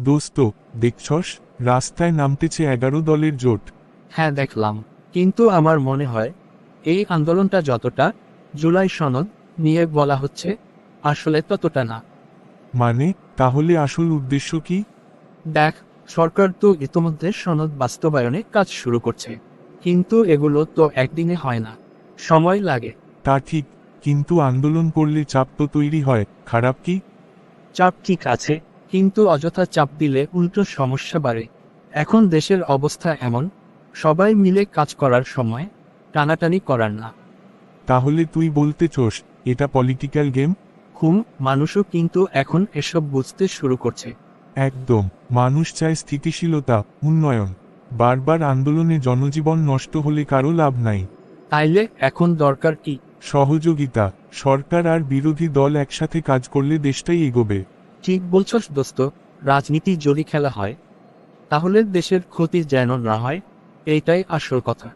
দোস্ত, দেখছস, রাস্তায় নামতেছে 11 দলের জোট। হ্যাঁ দেখলাম, কিন্তু আমার মনে হয় এই আন্দোলনটা যতটা জুলাই সনদ নিয়ে বলা হচ্ছে আসলে ততটা না। মানে, তাহলে আসল উদ্দেশ্য কি? দেখ, সরকার তো ইতোমধ্যে সনদ বাস্তবায়নে কাজ শুরু করছে, কিন্তু এগুলো তো একদিনে হয় না, সময় লাগে। তা ঠিক, কিন্তু আন্দোলন করলে চাপ তো তৈরি হয়, খারাপ কি? চাপ ঠিক আছে, কিন্তু অযথা চাপ দিলে উল্টো সমস্যা বাড়ে। এখন দেশের অবস্থা এমন, সবাই মিলে কাজ করার সময় টানাটানি করার না। তাহলে তুই বলতে চোস এটা পলিটিক্যাল গেম? মানুষও কিন্তু এখন এসব বুঝতে শুরু করছে। একদম, মানুষ চায় স্থিতিশীলতা, উন্নয়ন। বারবার আন্দোলনে জনজীবন নষ্ট হলে কারো লাভ নাই। তাইলে এখন দরকার কি? সহযোগিতা। সরকার আর বিরোধী দল একসাথে কাজ করলে দেশটাই এগোবে। ঠিক বলছস দোস্ত, রাজনীতি যদি খেলা হয় তাহলে দেশের ক্ষতি যেন না হয়, এইটাই আসল কথা।